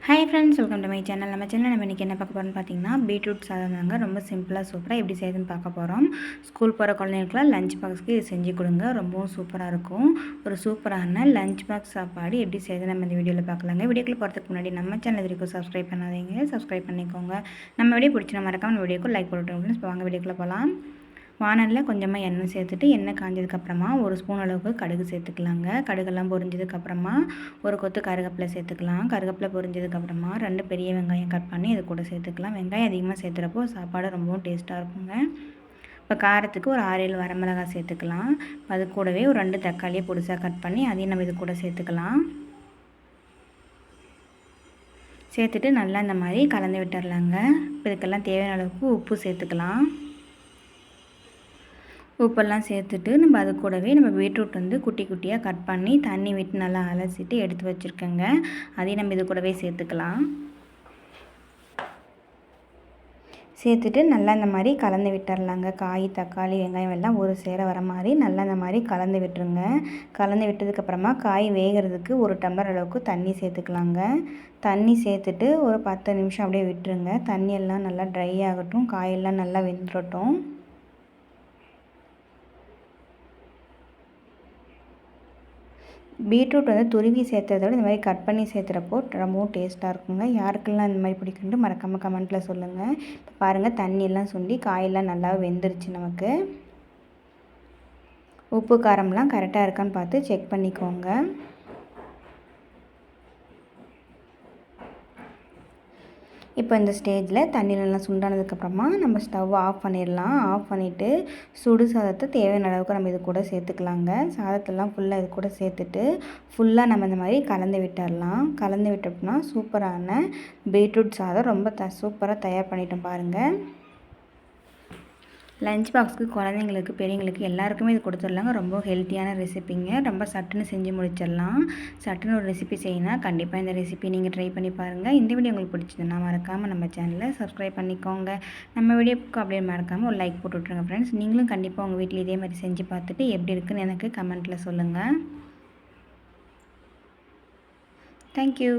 Hi friends, welcome to my channel. நம்ம channel நம்ம இன்றைக்கி என்ன பார்க்க போகிறோம்னு பார்த்தீங்கன்னா, பீட்ரூட் சாதம் தாங்க. ரொம்ப சிம்பிளாக சூப்பராக எப்படி செய்யுதுன்னு பார்க்க போகிறோம். ஸ்கூல் போகிற குழந்தைங்களுக்குலாம் லஞ்ச் பாக்ஸ்க்கு இது செஞ்சு கொடுங்க. ரொம்பவும் சூப்பராக இருக்கும். ஒரு சூப்பரான லஞ்ச் பாக்ஸ் சாப்பாடு எப்படி செய்யுது நம்ம இந்த வீடியோவில் பார்க்கலாங்க. வீடியோக்குள்ள போகிறதுக்கு முன்னாடி நம்ம சேனல் வரைக்கும் சப்ஸ்கிரைப் பண்ணாதீங்க, சப்ஸ்கிரைப் பண்ணிக்கோங்க. நம்ம வீடியோ பிடிச்சி நம்ம மறக்காம வீடியோக்கு லைக் போட்டுவிட்டோம். இப்போ வாங்க வீடியோக்குள்ளே போகலாம். வானலில் கொஞ்சமாக எண்ணெய் சேர்த்துட்டு எண்ணெய் காஞ்சதுக்கப்புறமா ஒரு ஸ்பூன் அளவுக்கு கடுகு சேர்த்துக்கலாங்க. கடுகெல்லாம் பொரிஞ்சதுக்கப்புறமா ஒரு கொத்து கருவேப்பிலை சேர்த்துக்கலாம். கருவேப்பிலை பொரிஞ்சதுக்கப்புறமா 2 பெரிய வெங்காயம் கட் பண்ணி இது கூட சேர்த்துக்கலாம். வெங்காயம் அதிகமாக சேர்த்துறப்போ சாப்பாடு ரொம்பவும் டேஸ்ட்டாக இருக்குங்க. இப்போ காரத்துக்கு ஒரு 6-7 வரமிளகாய் சேர்த்துக்கலாம். அது கூடவே ஒரு 2 தக்காளியை பொடிசாக கட் பண்ணி அதையும் நம்ம இது கூட சேர்த்துக்கலாம். சேர்த்துட்டு நல்லா இந்த மாதிரி கலந்து விட்டுறலாங்க. இப்போ இதுக்கெல்லாம் தேவையான அளவுக்கு உப்பு சேர்த்துக்கலாம். உப்பெல்லாம் சேர்த்துட்டு நம்ம அது கூடவே நம்ம பீட்ரூட் குட்டி குட்டியாக கட் பண்ணி தண்ணி விட்டு நல்லா அலசிட்டு எடுத்து வச்சுருக்கேங்க. அதையும் நம்ம இது கூடவே சேர்த்துக்கலாம். சேர்த்துட்டு நல்லா இந்த மாதிரி கலந்து விட்டுறலாங்க. காய், தக்காளி, வெங்காயம் எல்லாம் ஒரு சேர வர மாதிரி நல்லா இந்த மாதிரி கலந்து விட்டுருங்க. கலந்து விட்டதுக்கப்புறமா காய் வேகிறதுக்கு 1 டம்ளர் அளவுக்கு தண்ணி சேர்த்துக்கலாங்க. தண்ணி சேர்த்துட்டு ஒரு 10 நிமிஷம் அப்படியே விட்டுருங்க. தண்ணியெல்லாம் நல்லா ட்ரை ஆகட்டும், காயெல்லாம் நல்லா வெந்துடட்டும். பீட்ரூட் துருவி சேர்த்ததை விட இந்த மாதிரி கட் பண்ணி சேர்த்துறப்போ ரொம்பவும் டேஸ்ட்டாக இருக்குங்க. யாருக்கெல்லாம் இந்த மாதிரி பிடிக்குன்ட்டு மறக்காமல் கமெண்ட்டில் சொல்லுங்கள். இப்போ பாருங்கள், தண்ணியெல்லாம் சுண்டி காயெல்லாம் நல்லா வெந்துருச்சு. நமக்கு உப்பு காரம்லாம் கரெக்டாக இருக்கான்னு பார்த்து செக் பண்ணிக்கோங்க. இப்போ இந்த ஸ்டேஜில் தண்ணியிலலாம் சுண்டானதுக்கப்புறமா நம்ம ஸ்டவ் ஆஃப் பண்ணிடலாம். ஆஃப் பண்ணிவிட்டு சுடு சாதத்தை தேவையான அளவுக்கு நம்ம இது கூட சேர்த்துக்கலாங்க. சாதத்தெல்லாம் ஃபுல்லாக இது கூட சேர்த்துட்டு ஃபுல்லாக நம்ம இந்த மாதிரி கலந்து விட்டுடலாம். கலந்து விட்டோம்னா சூப்பரான பீட்ரூட் சாதம் ரொம்ப சூப்பராக தயார் பண்ணிட்டோம் பாருங்கள். லஞ்ச் பாக்ஸுக்கு குழந்தைங்களுக்கு, பெரியவங்களுக்கு எல்லாருக்குமே இது கொடுத்துடலாங்க. ரொம்ப ஹெல்த்தியான ரெசிபிங்க. ரொம்ப சட்டுன்னு செஞ்சு முடிச்சிடலாம். சட்டுன்னு ஒரு ரெசிபி செய்யணும். கண்டிப்பாக இந்த ரெசிபி நீங்கள் ட்ரை பண்ணி பாருங்கள். இந்த வீடியோ உங்களுக்கு பிடிச்சதுன்னா மறக்காமல் நம்ம சேனலை சப்ஸ்கிரைப் பண்ணிக்கோங்க. நம்ம வீடியோக்கு அப்படியே மறக்காமல் ஒரு லைக் போட்டு விட்ருங்க ஃப்ரெண்ட்ஸ். நீங்களும் கண்டிப்பாக உங்கள் வீட்டில் இதே மாதிரி செஞ்சு பார்த்துட்டு எப்படி இருக்குன்னு எனக்கு கமெண்ட்டில் சொல்லுங்கள். தேங்க்யூ.